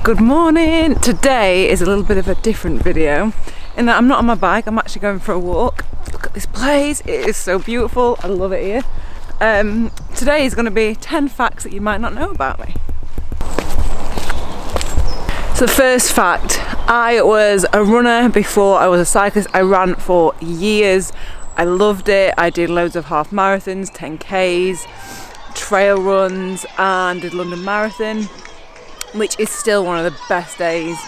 Good morning! Today is a little bit of a different video in that I'm not on my bike, I'm actually going for a walk. Look at this place, it is so beautiful, I love it here. Today is going to be 10 facts that you might not know about me. So the first fact, I was a runner before I was a cyclist. I ran for years, I loved it. I did loads of half marathons, 10Ks, trail runs, and did London Marathon, which is still one of the best days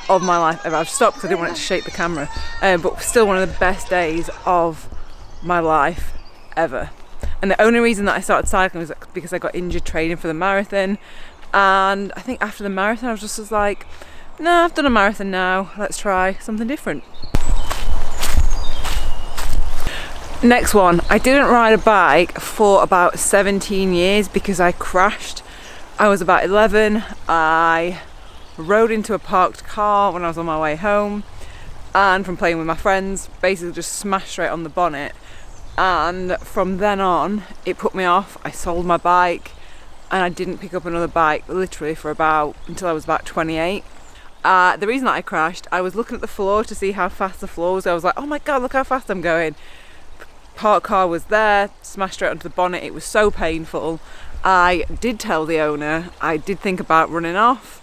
of my life ever. I've stopped because I didn't want it to shake the camera, but still one of the best days of my life ever. And the only reason that I started cycling was because I got injured training for the marathon, and I think after the marathon I was just like, no, I've done a marathon now, let's try something different. Next one, I didn't ride a bike for about 17 years because I crashed. I was about 11, I rode into a parked car when I was on my way home, and from playing with my friends, basically just smashed straight on the bonnet, and from then on it put me off. I sold my bike and I didn't pick up another bike literally for until I was about 28. The reason that I crashed, I was looking at the floor to see how fast the floor was. I was like, oh my god, look how fast I'm going. Parked car was there, smashed straight onto the bonnet. It was so painful. I did tell the owner, I did think about running off,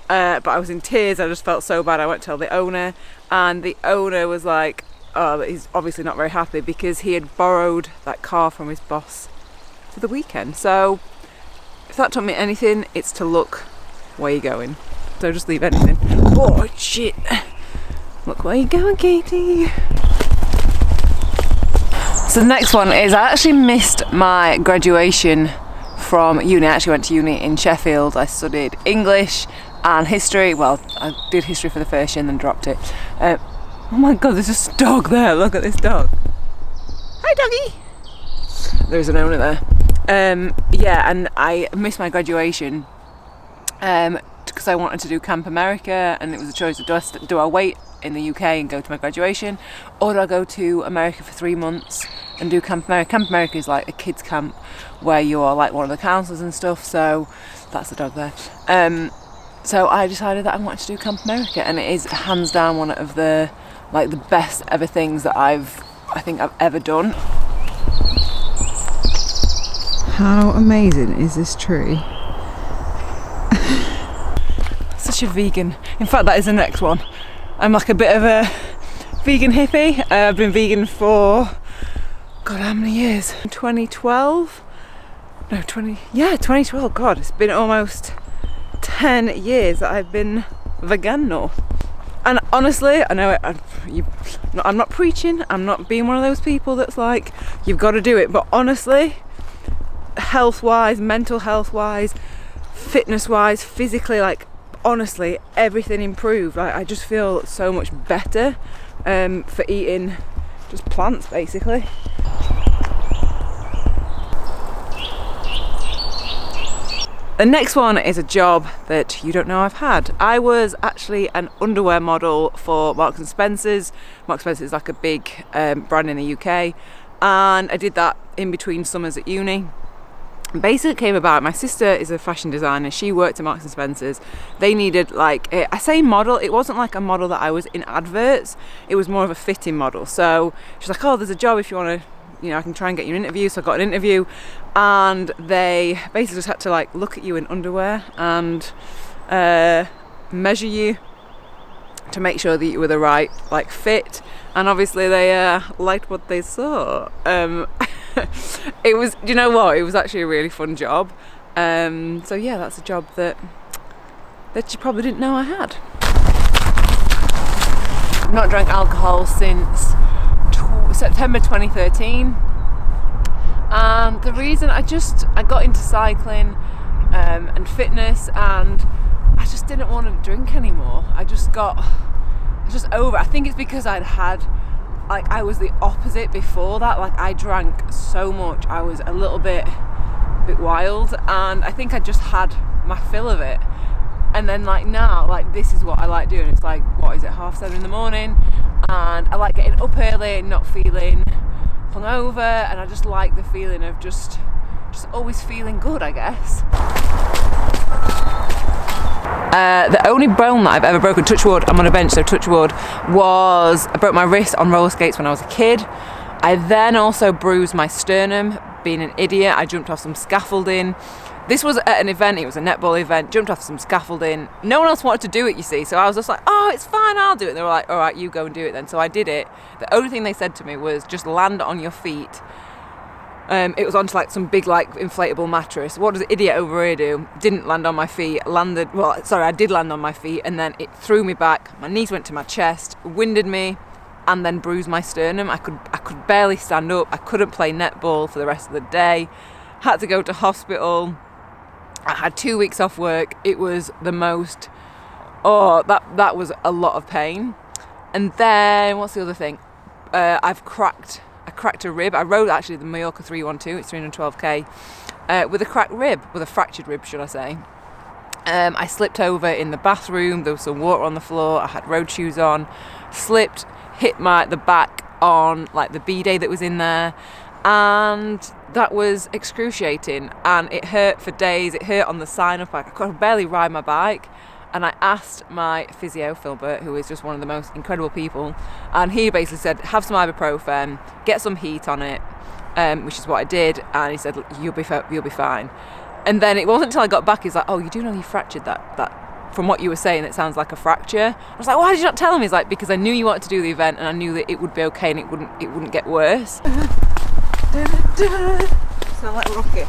but I was in tears. I just felt so bad. I went to tell the owner, and the owner was like, oh, he's obviously not very happy because he had borrowed that car from his boss for the weekend. So if that taught me anything, it's to look where you're going. So just leave anything. Oh shit, look where you're going, Katie. So the next one is, I actually missed my graduation from uni. I actually went to uni in Sheffield. I studied English and history. Well, I did history for the first year and then dropped it. Oh my god, there's this dog there. Look at this dog. Hi doggy. There's an owner there. Yeah, and I missed my graduation because I wanted to do Camp America, and it was a choice of do I wait in the UK and go to my graduation, or do I go to America for 3 months and do Camp America. Camp America is like a kids camp where you're like one of the counsellors and stuff, so that's the dog there. So I decided that I wanted to do Camp America, and it is hands down one of the best ever things that I think I've ever done. How amazing is this tree? Such a vegan. In fact, that is the next one. I'm like a bit of a vegan hippie. I've been vegan for, God, how many years? 2012? No, 2012. God, it's been almost 10 years that I've been vegano. And honestly, I know I'm not preaching, I'm not being one of those people that's like, you've got to do it, but honestly, health-wise, mental health-wise, fitness-wise, physically, like, honestly, everything improved. I just feel so much better for eating just plants, basically. The next one is a job that you don't know I've had. I was actually an underwear model for Marks and Spencer's. Marks and Spencer's is like a big brand in the UK, and I did that in between summers at uni. Basically it came about, my sister is a fashion designer, she worked at Marks and Spencer's. They needed, like, I say model, it wasn't like a model that I was in adverts, it was more of a fitting model. So she's like, oh, there's a job if you want to, I can try and get you an interview. So I got an interview, and they basically just had to like look at you in underwear and measure you to make sure that you were the right like fit, and obviously they liked what they saw. It was, do you know what, it was actually a really fun job. So yeah, that's a job that you probably didn't know I had. I've not drank alcohol since September 2013, and the reason I got into cycling and fitness, and I just didn't want to drink anymore. I just over it. I think it's because I was the opposite before that. Like, I drank so much, I was a little bit wild, and I think I just had my fill of it. And then like now, like, this is what I like doing. It's like, what is it, 7:30 in the morning, and I like getting up early and not feeling hungover, and I just like the feeling of just always feeling good, I guess. The only bone that I've ever broken, touch wood, I'm on a bench, so touch wood, was I broke my wrist on roller skates when I was a kid. I then also bruised my sternum, being an idiot. I jumped off some scaffolding. This was at an event, it was a netball event, jumped off some scaffolding. No one else wanted to do it, you see, so I was just like, oh, it's fine, I'll do it. And they were like, all right, you go and do it then. So I did it. The only thing they said to me was just land on your feet. It was onto like some big like inflatable mattress. What does an idiot over here do? Didn't land on my feet, I did land on my feet, and then it threw me back. My knees went to my chest, winded me, and then bruised my sternum. I could barely stand up. I couldn't play netball for the rest of the day. Had to go to hospital. I had 2 weeks off work. It was the most, that was a lot of pain. And then, what's the other thing? I cracked a rib. I rode actually the Mallorca 312, it's 312k, with a cracked rib, with a fractured rib, should I say. I slipped over in the bathroom, there was some water on the floor, I had road shoes on, slipped, hit the back on like the bidet that was in there, and that was excruciating, and it hurt for days. It hurt on the sign up, I could barely ride my bike. And I asked my physio, Philbert, who is just one of the most incredible people, and he basically said, have some ibuprofen, get some heat on it, which is what I did, and he said, you'll be fine. And then it wasn't until I got back, he's like, oh, you do know you fractured that from what you were saying, it sounds like a fracture. I was like, why did you not tell him? He's like, because I knew you wanted to do the event, and I knew that it would be okay, and it wouldn't get worse. Sound like Rocky.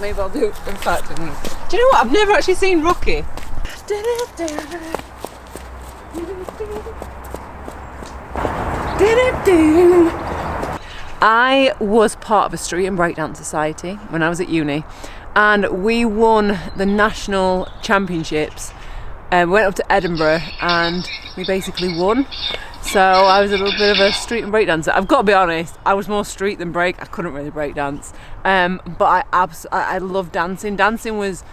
Maybe I'll do, in fact, do you know what? I've never actually seen Rocky. I was part of a street and breakdance society when I was at uni, and we won the national championships, and went up to Edinburgh and we basically won. So I was a little bit of a street and break dancer. I've got to be honest, I was more street than break. I couldn't really break dance, but I love dancing. I was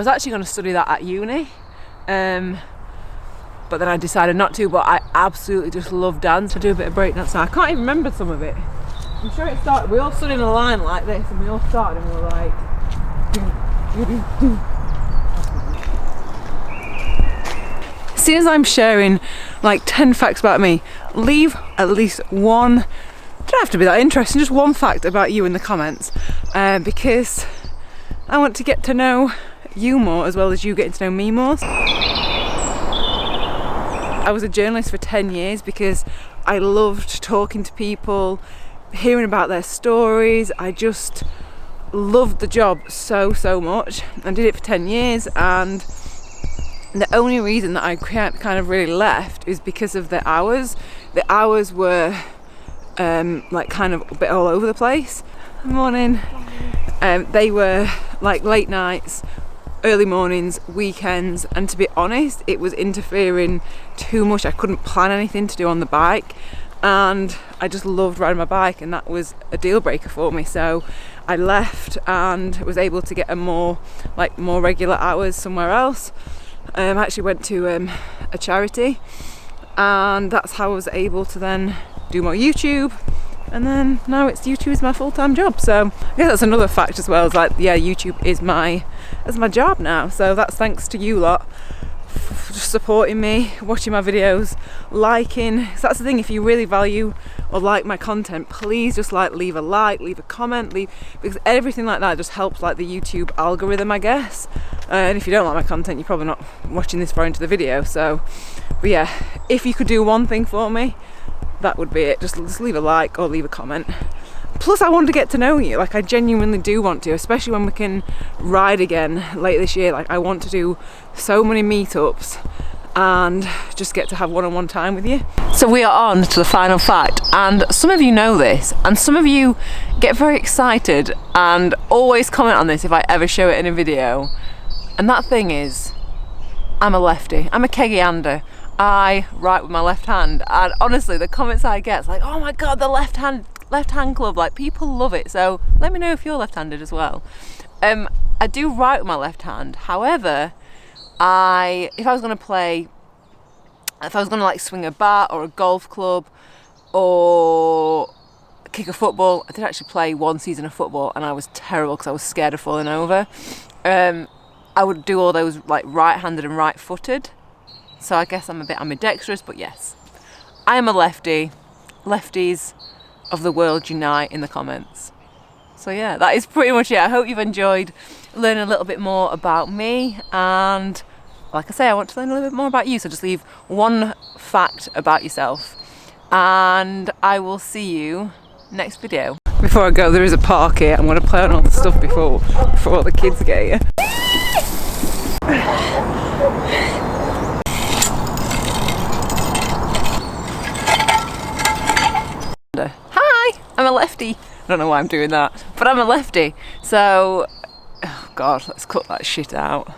actually going to study that at uni, but then I decided not to. But I absolutely just love dance. I do a bit of break dance now. I can't even remember some of it. I'm sure it started, we all stood in a line like this, and we all started and we were like, as soon as I'm sharing like 10 facts about me, leave at least one, it don't have to be that interesting, just one fact about you in the comments, because I want to get to know you more as well as you getting to know me more. I was a journalist for 10 years because I loved talking to people, hearing about their stories. I just loved the job so much. I did it for 10 years, and the only reason that I kind of really left is because of the hours. The hours were like kind of a bit all over the place. Morning. They were like late nights, early mornings, weekends, and to be honest, it was interfering too much. I couldn't plan anything to do on the bike, and I just loved riding my bike, and that was a deal breaker for me. So I left and was able to get more regular hours somewhere else. I actually went to a charity, and that's how I was able to then do more YouTube, and then now YouTube is my full-time job. So I guess that's another fact as well, is like, yeah, YouTube is my job now. So that's thanks to you lot for just supporting me, watching my videos, liking. So that's the thing, if you really value or like my content, please just leave a like, leave a comment, because everything like that just helps like the YouTube algorithm, I guess. And if you don't like my content, you're probably not watching this far into the video. So, but yeah, if you could do one thing for me, that would be it. Just leave a like or leave a comment. Plus, I want to get to know you. Like, I genuinely do want to, especially when we can ride again later this year. Like, I want to do so many meetups and just get to have one-on-one time with you. So we are on to the final fact, and some of you know this, and some of you get very excited and always comment on this if I ever show it in a video. And that thing is, I'm a lefty. I'm a keggy-hander. I write with my left hand, and honestly, the comments I get is like, oh my god, the left hand club, like, people love it. So let me know if you're left-handed as well. I do write with my left hand. However, if I was going to like swing a bat or a golf club or kick a football, I did actually play one season of football, and I was terrible because I was scared of falling over. I would do all those like right-handed and right-footed. So I guess I'm a bit ambidextrous, but yes, I am a lefty. Lefties of the world unite in the comments. So yeah, that is pretty much it. I hope you've enjoyed learning a little bit more about me, and like I say, I want to learn a little bit more about you, so just leave one fact about yourself, and I will see you next video. Before I go, there is a park here. I'm going to play on all the stuff before all the kids get here. Hi, I'm a lefty. I don't know why I'm doing that, but I'm a lefty. So, oh God, let's cut that shit out.